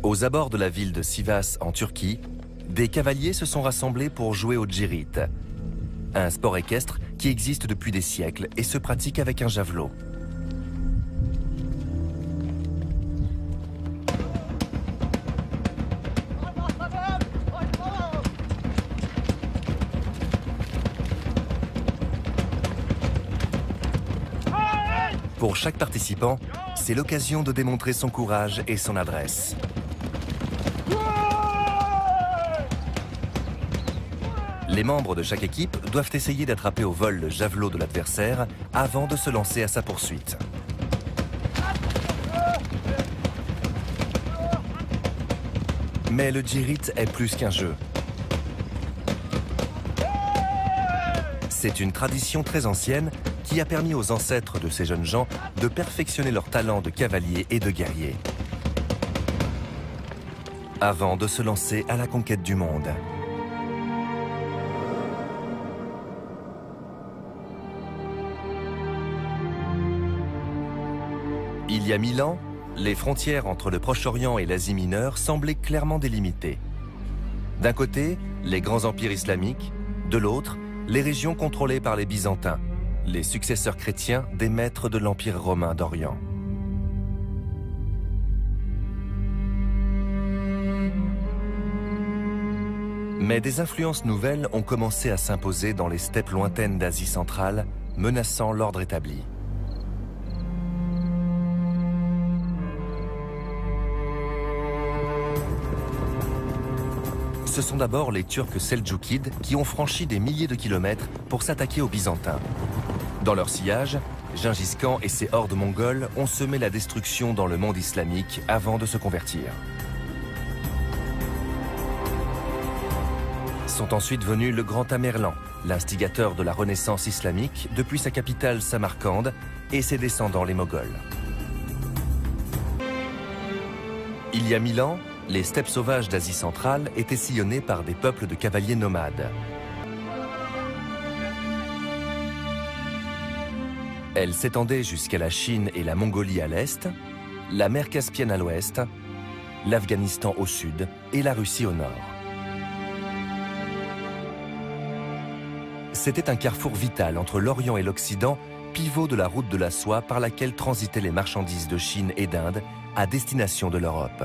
Aux abords de la ville de Sivas en Turquie, des cavaliers se sont rassemblés pour jouer au djirit, un sport équestre qui existe depuis des siècles et se pratique avec un javelot. Pour chaque participant, c'est l'occasion de démontrer son courage et son adresse. Les membres de chaque équipe doivent essayer d'attraper au vol le javelot de l'adversaire avant de se lancer à sa poursuite. Mais le djirit est plus qu'un jeu. C'est une tradition très ancienne qui a permis aux ancêtres de ces jeunes gens de perfectionner leur talent de cavalier et de guerrier, avant de se lancer à la conquête du monde. Il y a 1000 ans, les frontières entre le Proche-Orient et l'Asie mineure semblaient clairement délimitées. D'un côté, les grands empires islamiques, de l'autre, les régions contrôlées par les Byzantins, les successeurs chrétiens des maîtres de l'Empire romain d'Orient. Mais des influences nouvelles ont commencé à s'imposer dans les steppes lointaines d'Asie centrale, menaçant l'ordre établi. Ce sont d'abord les Turcs seldjoukides qui ont franchi des milliers de kilomètres pour s'attaquer aux Byzantins. Dans leur sillage, Gengis Khan et ses hordes mongoles ont semé la destruction dans le monde islamique avant de se convertir. Sont ensuite venus le grand Tamerlan, l'instigateur de la Renaissance islamique depuis sa capitale Samarcande, et ses descendants les Moghols. Il y a 1000 ans, les steppes sauvages d'Asie centrale étaient sillonnées par des peuples de cavaliers nomades. Elles s'étendaient jusqu'à la Chine et la Mongolie à l'est, la mer Caspienne à l'ouest, l'Afghanistan au sud et la Russie au nord. C'était un carrefour vital entre l'Orient et l'Occident, pivot de la route de la soie par laquelle transitaient les marchandises de Chine et d'Inde à destination de l'Europe.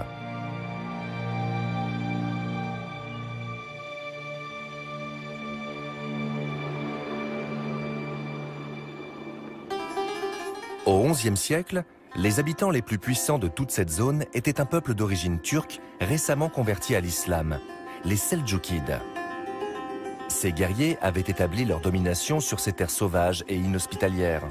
Au XIe siècle, les habitants les plus puissants de toute cette zone étaient un peuple d'origine turque récemment converti à l'islam, les Seldjoukides. Ces guerriers avaient établi leur domination sur ces terres sauvages et inhospitalières.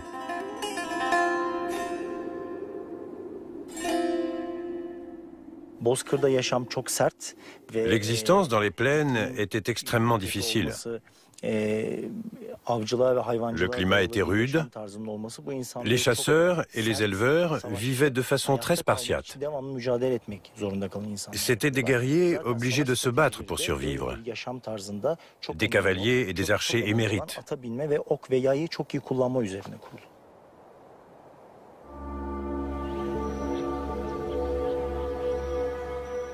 L'existence dans les plaines était extrêmement difficile. Le climat était rude. Les chasseurs et les éleveurs vivaient de façon très spartiate. C'étaient des guerriers obligés de se battre pour survivre. Des cavaliers et des archers émérites.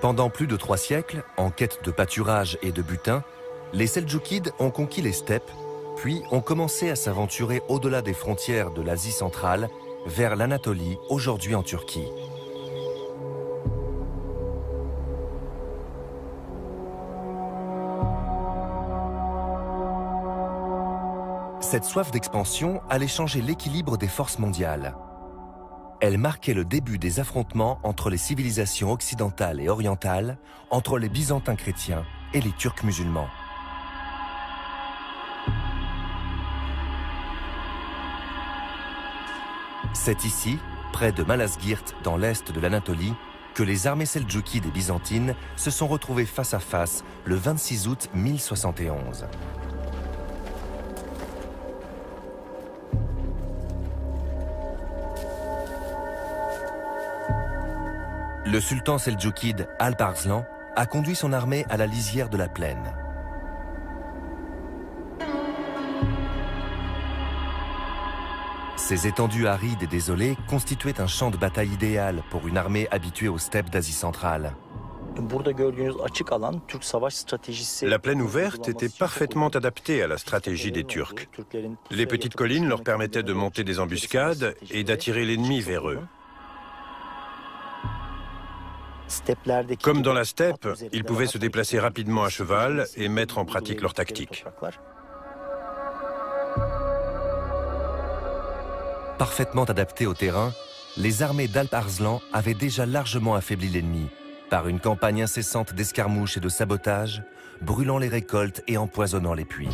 Pendant plus de 3 siècles, en quête de pâturage et de butin, les Seldjoukides ont conquis les steppes, puis ont commencé à s'aventurer au-delà des frontières de l'Asie centrale, vers l'Anatolie, aujourd'hui en Turquie. Cette soif d'expansion allait changer l'équilibre des forces mondiales. Elle marquait le début des affrontements entre les civilisations occidentales et orientales, entre les Byzantins chrétiens et les Turcs musulmans. C'est ici, près de Malazgirt, dans l'est de l'Anatolie, que les armées seldjoukides et byzantines se sont retrouvées face à face le 26 août 1071. Le sultan seldjoukide Alp Arslan a conduit son armée à la lisière de la plaine. Ces étendues arides et désolées constituaient un champ de bataille idéal pour une armée habituée aux steppes d'Asie centrale. La plaine ouverte était parfaitement adaptée à la stratégie des Turcs. Les petites collines leur permettaient de monter des embuscades et d'attirer l'ennemi vers eux. Comme dans la steppe, ils pouvaient se déplacer rapidement à cheval et mettre en pratique leur tactique. Parfaitement adaptées au terrain, les armées d'Alp Arslan avaient déjà largement affaibli l'ennemi par une campagne incessante d'escarmouches et de sabotage, brûlant les récoltes et empoisonnant les puits.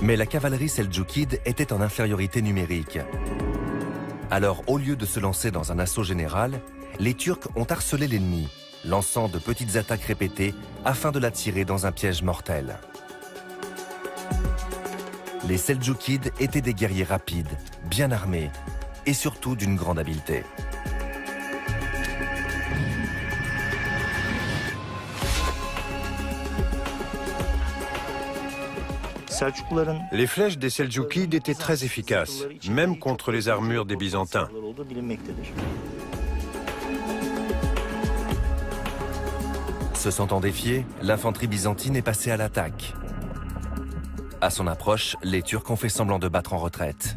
Mais la cavalerie seldjoukide était en infériorité numérique. Alors, au lieu de se lancer dans un assaut général, les Turcs ont harcelé l'ennemi, lançant de petites attaques répétées afin de l'attirer dans un piège mortel. Les Seldjoukides étaient des guerriers rapides, bien armés et surtout d'une grande habileté. Les flèches des Seldjoukides étaient très efficaces, même contre les armures des Byzantins. Se sentant défiée, l'infanterie byzantine est passée à l'attaque. À son approche, les Turcs ont fait semblant de battre en retraite.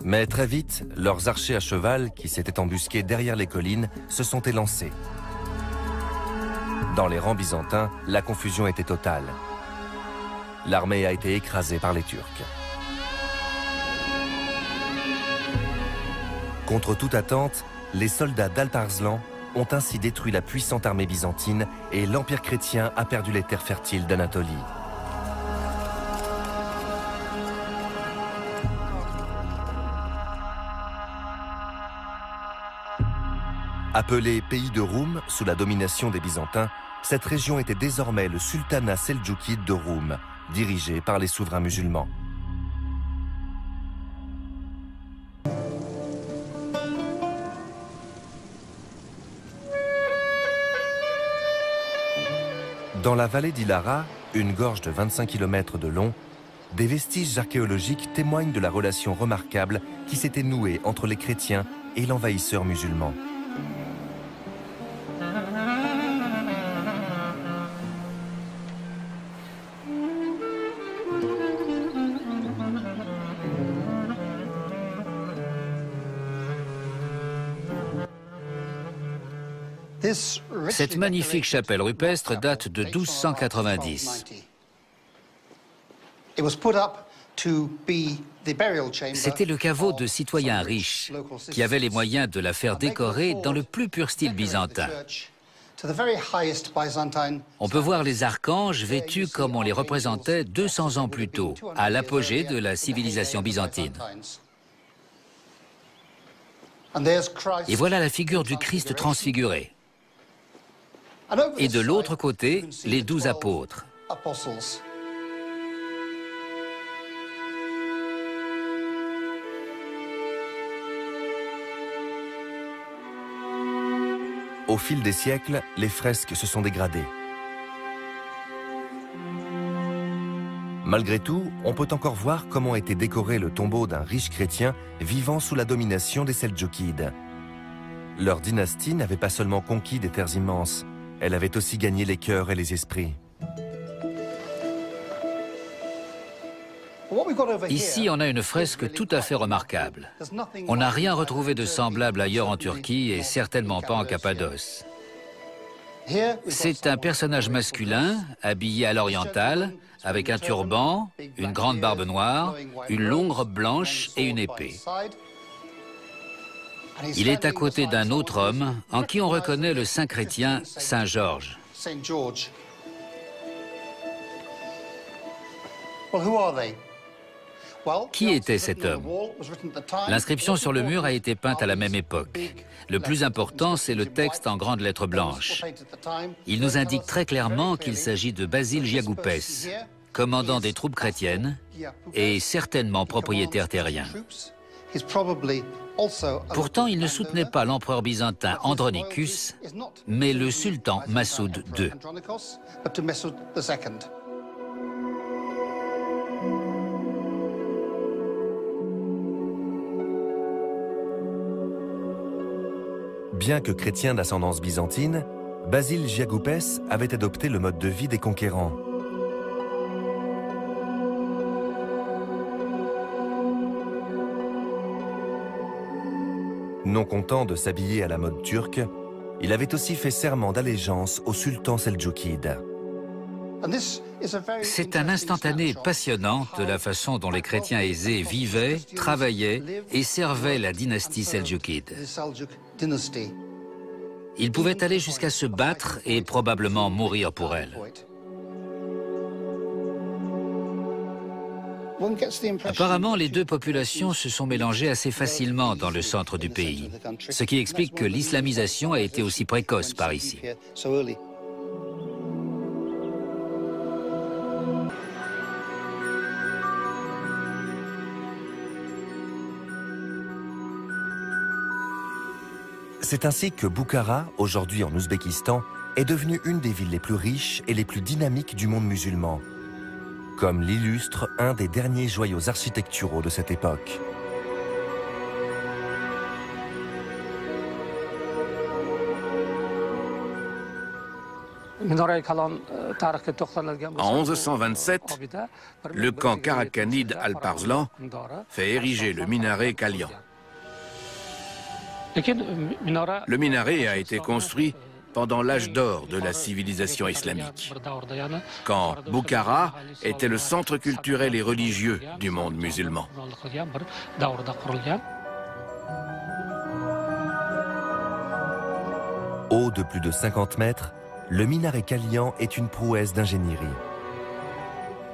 Mais très vite, leurs archers à cheval, qui s'étaient embusqués derrière les collines, se sont élancés. Dans les rangs byzantins, la confusion était totale. L'armée a été écrasée par les Turcs. Contre toute attente, les soldats d'Alp Arslan ont ainsi détruit la puissante armée byzantine et l'Empire chrétien a perdu les terres fertiles d'Anatolie. Appelée Pays de Roum sous la domination des Byzantins, cette région était désormais le sultanat seldjoukide de Roum, dirigé par les souverains musulmans. Dans la vallée d'Ilara, une gorge de 25 km de long, des vestiges archéologiques témoignent de la relation remarquable qui s'était nouée entre les chrétiens et l'envahisseur musulman. Cette magnifique chapelle rupestre date de 1290. C'était le caveau de citoyens riches qui avaient les moyens de la faire décorer dans le plus pur style byzantin. On peut voir les archanges vêtus comme on les représentait 200 ans plus tôt, à l'apogée de la civilisation byzantine. Et voilà la figure du Christ transfiguré. Et de l'autre côté, les 12 apôtres. Au fil des siècles, les fresques se sont dégradées. Malgré tout, on peut encore voir comment était décoré le tombeau d'un riche chrétien vivant sous la domination des Seldjoukides. Leur dynastie n'avait pas seulement conquis des terres immenses, elle avait aussi gagné les cœurs et les esprits. Ici, on a une fresque tout à fait remarquable. On n'a rien retrouvé de semblable ailleurs en Turquie et certainement pas en Cappadoce. C'est un personnage masculin, habillé à l'orientale, avec un turban, une grande barbe noire, une longue robe blanche et une épée. Il est à côté d'un autre homme en qui on reconnaît le saint chrétien Saint Georges. Qui était cet homme? L'inscription sur le mur a été peinte à la même époque. Le plus important, c'est le texte en grandes lettres blanches. Il nous indique très clairement qu'il s'agit de Basile Giagoupès, commandant des troupes chrétiennes et certainement propriétaire terrien. Pourtant, il ne soutenait pas l'empereur byzantin Andronicus, mais le sultan Massoud II. Bien que chrétien d'ascendance byzantine, Basile Giagoupès avait adopté le mode de vie des conquérants. Non content de s'habiller à la mode turque, il avait aussi fait serment d'allégeance au sultan seldjoukide. C'est un instantané passionnant de la façon dont les chrétiens aisés vivaient, travaillaient et servaient la dynastie seldjoukide. Ils pouvaient aller jusqu'à se battre et probablement mourir pour elle. Apparemment, les deux populations se sont mélangées assez facilement dans le centre du pays, ce qui explique que l'islamisation a été aussi précoce par ici. C'est ainsi que Boukhara, aujourd'hui en Ouzbékistan, est devenue une des villes les plus riches et les plus dynamiques du monde musulman, comme l'illustre un des derniers joyaux architecturaux de cette époque. En 1127, le camp Karakanid al-Parslan fait ériger le minaret Kalian. Le minaret a été construit pendant l'âge d'or de la civilisation islamique, quand Boukhara était le centre culturel et religieux du monde musulman. Haut de plus de 50 mètres, le minaret Kalian est une prouesse d'ingénierie.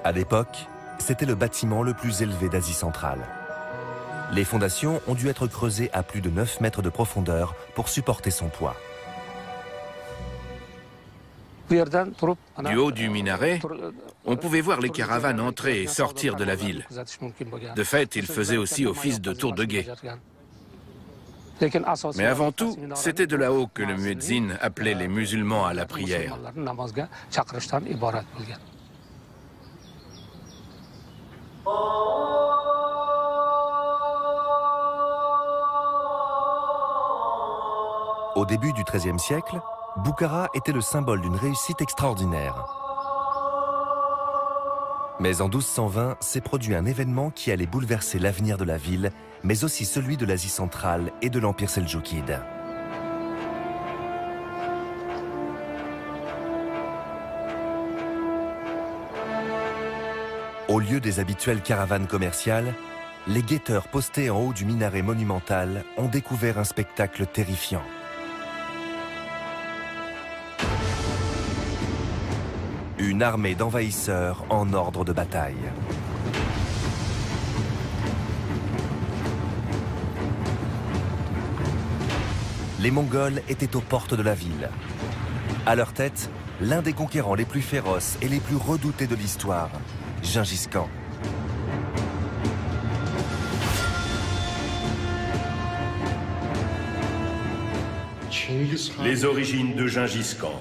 À l'époque, c'était le bâtiment le plus élevé d'Asie centrale. Les fondations ont dû être creusées à plus de 9 mètres de profondeur pour supporter son poids. Du haut du minaret, on pouvait voir les caravanes entrer et sortir de la ville. De fait, ils faisaient aussi office de tour de guet. Mais avant tout, c'était de là-haut que le muezzin appelait les musulmans à la prière. Au début du XIIIe siècle, Boukhara était le symbole d'une réussite extraordinaire. Mais en 1220, s'est produit un événement qui allait bouleverser l'avenir de la ville, mais aussi celui de l'Asie centrale et de l'Empire seldjoukide. Au lieu des habituelles caravanes commerciales, les guetteurs postés en haut du minaret monumental ont découvert un spectacle terrifiant. Une armée d'envahisseurs en ordre de bataille. Les Mongols étaient aux portes de la ville. À leur tête, l'un des conquérants les plus féroces et les plus redoutés de l'histoire, Gengis Khan. Les origines de Gengis Khan.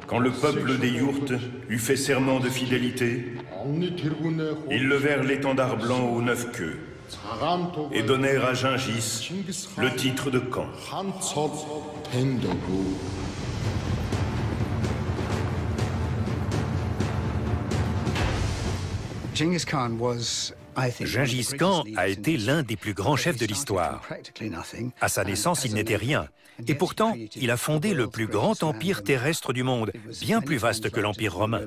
Quand le peuple des Yourtes eut fait serment de fidélité, ils levèrent l'étendard blanc aux 9 queues et donnèrent à Gengis le titre de Khan. Gengis Khan a été l'un des plus grands chefs de l'histoire. À sa naissance, il n'était rien. Et pourtant, il a fondé le plus grand empire terrestre du monde, bien plus vaste que l'Empire romain.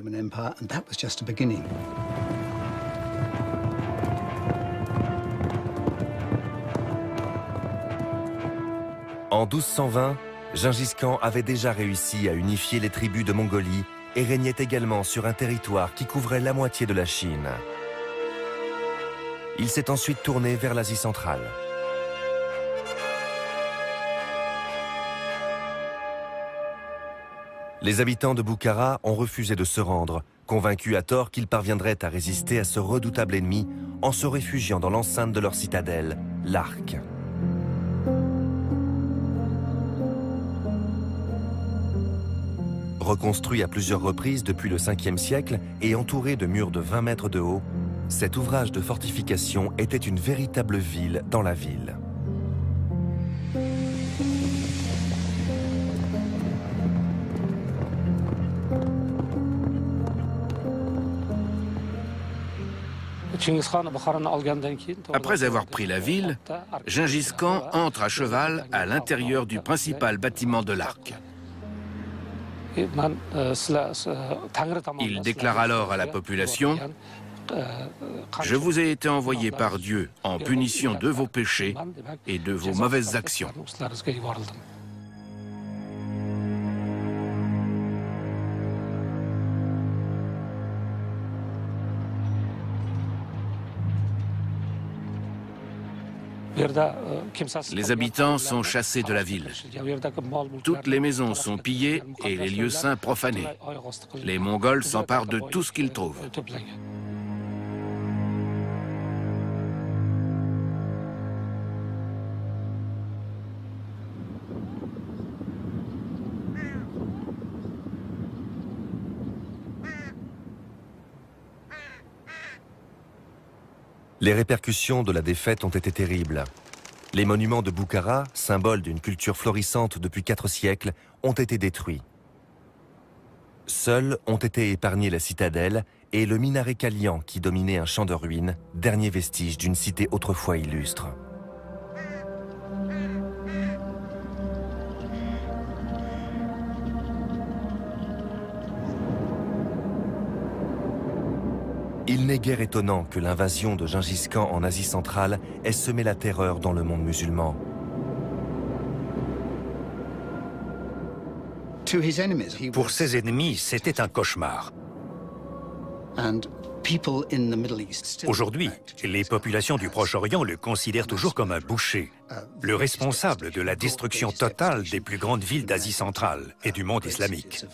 En 1220, Gengis Khan avait déjà réussi à unifier les tribus de Mongolie et régnait également sur un territoire qui couvrait la moitié de la Chine. Il s'est ensuite tourné vers l'Asie centrale. Les habitants de Boukhara ont refusé de se rendre, convaincus à tort qu'ils parviendraient à résister à ce redoutable ennemi en se réfugiant dans l'enceinte de leur citadelle, l'Arc. Reconstruit à plusieurs reprises depuis le 5e siècle et entouré de murs de 20 mètres de haut, cet ouvrage de fortification était une véritable ville dans la ville. Après avoir pris la ville, Gengis Khan entre à cheval à l'intérieur du principal bâtiment de l'arc. Il déclare alors à la population: « Je vous ai été envoyé par Dieu en punition de vos péchés et de vos mauvaises actions. » Les habitants sont chassés de la ville. Toutes les maisons sont pillées et les lieux saints profanés. Les Mongols s'emparent de tout ce qu'ils trouvent. Les répercussions de la défaite ont été terribles. Les monuments de Boukhara, symbole d'une culture florissante depuis 4 siècles, ont été détruits. Seuls ont été épargnés la citadelle et le minaret Kalian qui dominait un champ de ruines, dernier vestige d'une cité autrefois illustre. Il n'est guère étonnant que l'invasion de Gengis Khan en Asie centrale ait semé la terreur dans le monde musulman. Pour ses ennemis, c'était un cauchemar. Aujourd'hui, les populations du Proche-Orient le considèrent toujours comme un boucher, le responsable de la destruction totale des plus grandes villes d'Asie centrale et du monde islamique.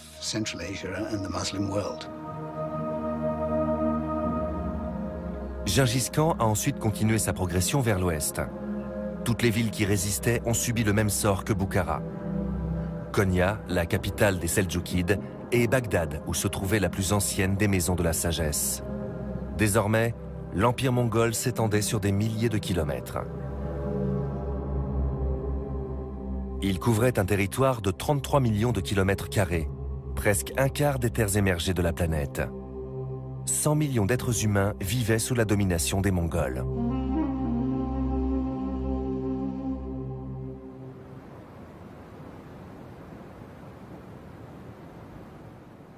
Gengis Khan a ensuite continué sa progression vers l'ouest. Toutes les villes qui résistaient ont subi le même sort que Boukhara. Konya, la capitale des Seldjoukides, et Bagdad, où se trouvait la plus ancienne des maisons de la sagesse. Désormais, l'empire mongol s'étendait sur des milliers de kilomètres. Il couvrait un territoire de 33 millions de kilomètres carrés, presque un quart des terres émergées de la planète. 100 millions d'êtres humains vivaient sous la domination des Mongols.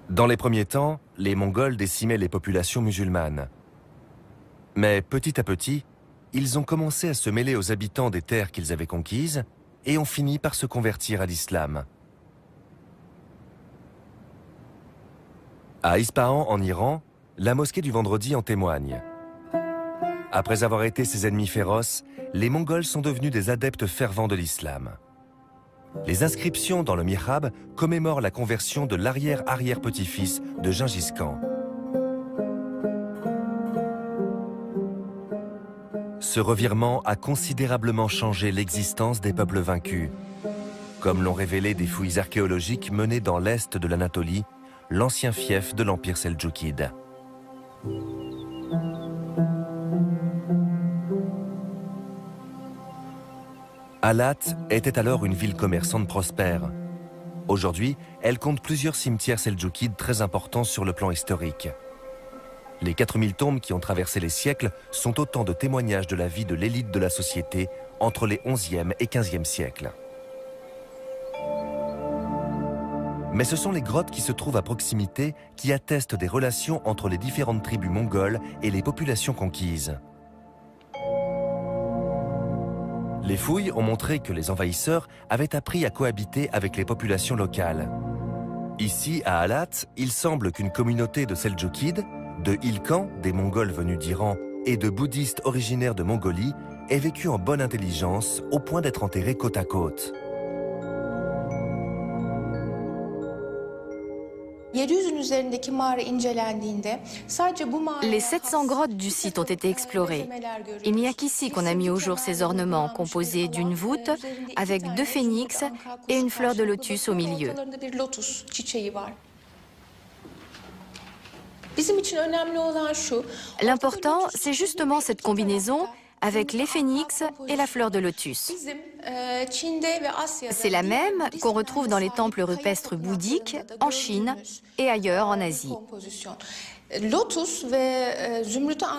Dans les premiers temps, les Mongols décimaient les populations musulmanes. Mais petit à petit, ils ont commencé à se mêler aux habitants des terres qu'ils avaient conquises et ont fini par se convertir à l'islam. À Ispahan, en Iran, la mosquée du vendredi en témoigne. Après avoir été ses ennemis féroces, les Mongols sont devenus des adeptes fervents de l'islam. Les inscriptions dans le mihrab commémorent la conversion de l'arrière-arrière-petit-fils de Gengis Khan. Ce revirement a considérablement changé l'existence des peuples vaincus, comme l'ont révélé des fouilles archéologiques menées dans l'est de l'Anatolie, l'ancien fief de l'empire seldjoukide. Alat était alors une ville commerçante prospère. Aujourd'hui, elle compte plusieurs cimetières seldjoukides très importants sur le plan historique. Les 4000 tombes qui ont traversé les siècles sont autant de témoignages de la vie de l'élite de la société entre les 11e et 15e siècles. Mais ce sont les grottes qui se trouvent à proximité qui attestent des relations entre les différentes tribus mongoles et les populations conquises. Les fouilles ont montré que les envahisseurs avaient appris à cohabiter avec les populations locales. Ici, à Alat, il semble qu'une communauté de Seldjoukides, de Ilkhan, des Mongols venus d'Iran, et de bouddhistes originaires de Mongolie ait vécu en bonne intelligence au point d'être enterrés côte à côte. Les 700 grottes du site ont été explorées. Il n'y a qu'ici qu'on a mis au jour ces ornements composés d'une voûte avec 2 phénix et une fleur de lotus au milieu. L'important, c'est justement cette combinaison avec les phénix et la fleur de lotus. C'est la même qu'on retrouve dans les temples rupestres bouddhiques en Chine et ailleurs en Asie.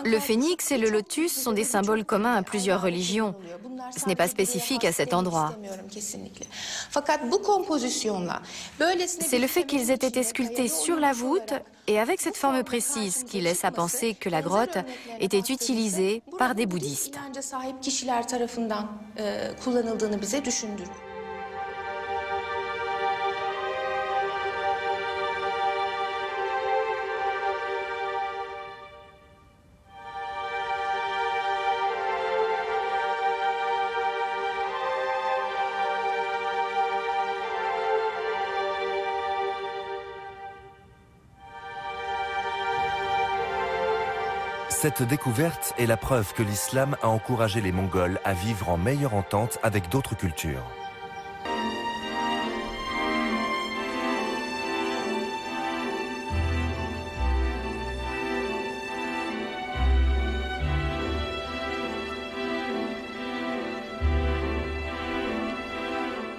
Le phénix et le lotus sont des symboles communs à plusieurs religions. Ce n'est pas spécifique à cet endroit. C'est le fait qu'ils aient été sculptés sur la voûte et avec cette forme précise qui laisse à penser que la grotte était utilisée par des bouddhistes. Cette découverte est la preuve que l'islam a encouragé les Mongols à vivre en meilleure entente avec d'autres cultures.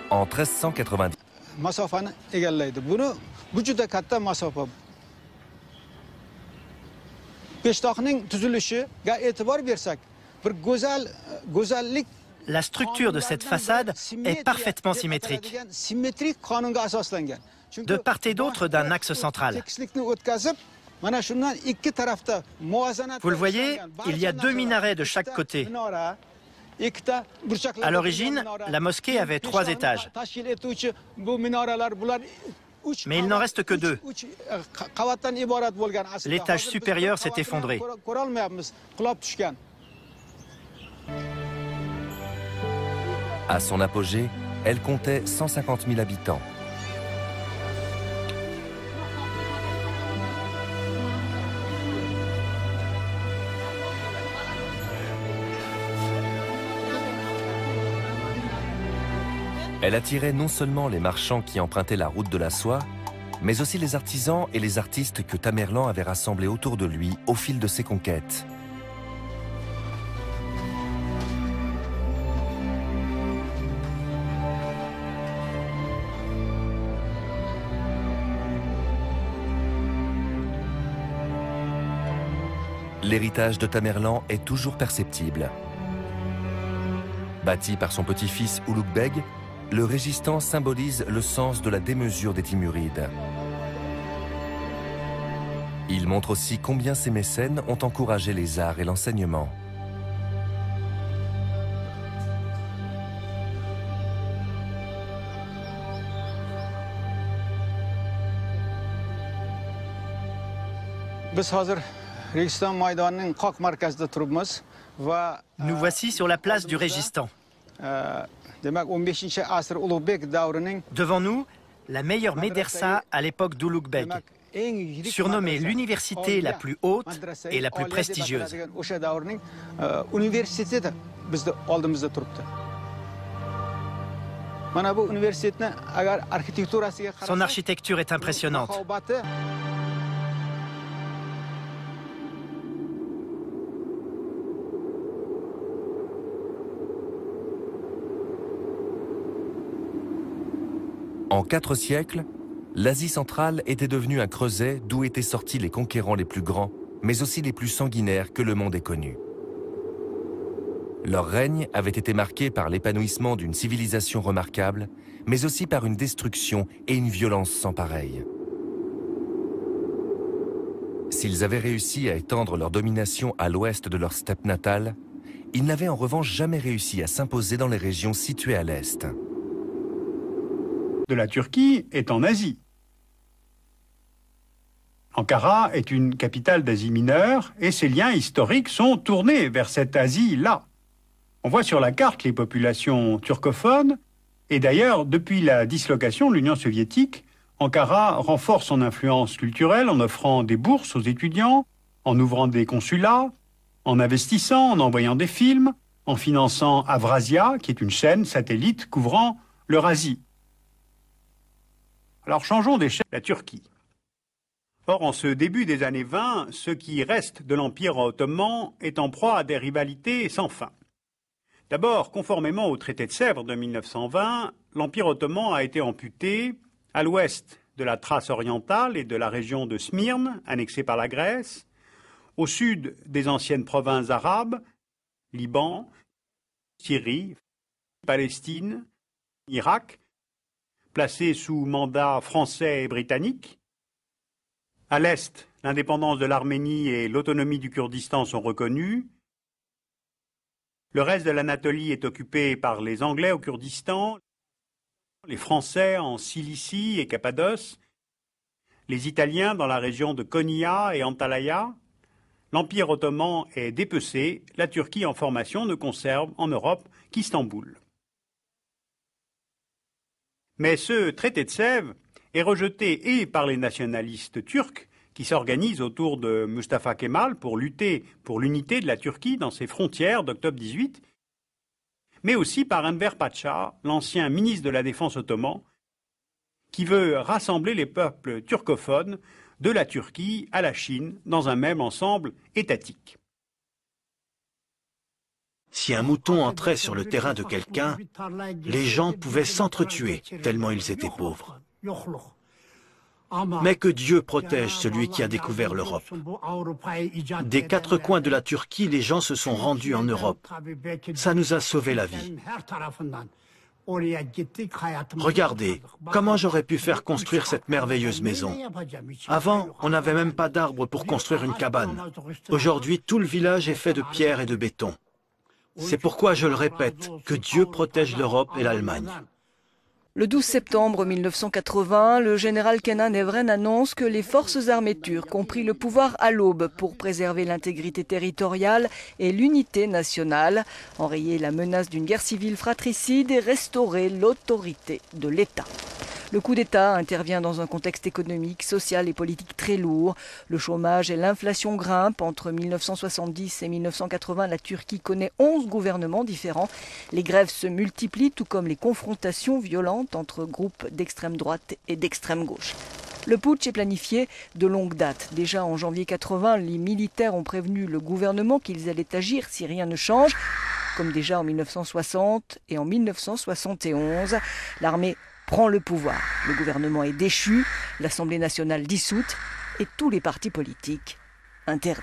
En 1390, la structure de cette façade est parfaitement symétrique, de part et d'autre d'un axe central. Vous le voyez, il y a 2 minarets de chaque côté. À l'origine, la mosquée avait 3 étages. Mais il n'en reste que 2. L'étage supérieur s'est effondré. à son apogée, elle comptait 150 000 habitants. Elle attirait non seulement les marchands qui empruntaient la route de la soie, mais aussi les artisans et les artistes que Tamerlan avait rassemblés autour de lui au fil de ses conquêtes. L'héritage de Tamerlan est toujours perceptible. Bâti par son petit-fils Ulugh Beg, le régistant symbolise le sens de la démesure des Timurides. Il montre aussi combien ces mécènes ont encouragé les arts et l'enseignement. Nous voici sur la place du Régistan. Devant nous, la meilleure médersa à l'époque d'Ulugh Beg, surnommée l'université la plus haute et la plus prestigieuse. Son architecture est impressionnante. En 4 siècles, l'Asie centrale était devenue un creuset d'où étaient sortis les conquérants les plus grands, mais aussi les plus sanguinaires que le monde ait connus. Leur règne avait été marqué par l'épanouissement d'une civilisation remarquable, mais aussi par une destruction et une violence sans pareille. S'ils avaient réussi à étendre leur domination à l'ouest de leur steppe natale, ils n'avaient en revanche jamais réussi à s'imposer dans les régions situées à l'est. De la Turquie est en Asie. Ankara est une capitale d'Asie mineure et ses liens historiques sont tournés vers cette Asie-là. On voit sur la carte les populations turcophones et d'ailleurs, depuis la dislocation de l'Union soviétique, Ankara renforce son influence culturelle en offrant des bourses aux étudiants, en ouvrant des consulats, en investissant, en envoyant des films, en finançant Avrasia, qui est une chaîne satellite couvrant l'Eurasie. Alors changeons d'échelle, la Turquie. Or, en ce début des années 20, ce qui reste de l'Empire ottoman est en proie à des rivalités sans fin. D'abord, conformément au traité de Sèvres de 1920, l'Empire ottoman a été amputé à l'ouest de la Thrace orientale et de la région de Smyrne, annexée par la Grèce, au sud des anciennes provinces arabes, Liban, Syrie, Palestine, Irak, placés sous mandat français et britannique. À l'est, l'indépendance de l'Arménie et l'autonomie du Kurdistan sont reconnues. Le reste de l'Anatolie est occupé par les Anglais au Kurdistan, les Français en Cilicie et Cappadoce, les Italiens dans la région de Konya et Antalya. L'Empire ottoman est dépecé, la Turquie en formation ne conserve en Europe qu'Istanbul. Mais ce traité de Sèvres est rejeté et par les nationalistes turcs qui s'organisent autour de Mustafa Kemal pour lutter pour l'unité de la Turquie dans ses frontières d'octobre 18, mais aussi par Enver Pacha, l'ancien ministre de la Défense ottoman, qui veut rassembler les peuples turcophones de la Turquie à la Chine dans un même ensemble étatique. Si un mouton entrait sur le terrain de quelqu'un, les gens pouvaient s'entretuer tellement ils étaient pauvres. Mais que Dieu protège celui qui a découvert l'Europe. Des quatre coins de la Turquie, les gens se sont rendus en Europe. Ça nous a sauvé la vie. Regardez, comment j'aurais pu faire construire cette merveilleuse maison. Avant, on n'avait même pas d'arbres pour construire une cabane. Aujourd'hui, tout le village est fait de pierre et de béton. C'est pourquoi je le répète, que Dieu protège l'Europe et l'Allemagne. Le 12 septembre 1980, le général Kenan Evren annonce que les forces armées turques ont pris le pouvoir à l'aube pour préserver l'intégrité territoriale et l'unité nationale, enrayer la menace d'une guerre civile fratricide et restaurer l'autorité de l'État. Le coup d'État intervient dans un contexte économique, social et politique très lourd. Le chômage et l'inflation grimpent. Entre 1970 et 1980, la Turquie connaît 11 gouvernements différents. Les grèves se multiplient, tout comme les confrontations violentes entre groupes d'extrême droite et d'extrême gauche. Le putsch est planifié de longue date. Déjà en janvier 80, les militaires ont prévenu le gouvernement qu'ils allaient agir si rien ne change. Comme déjà en 1960 et en 1971, l'armée prend le pouvoir. Le gouvernement est déchu, l'Assemblée nationale dissoute et tous les partis politiques interdits.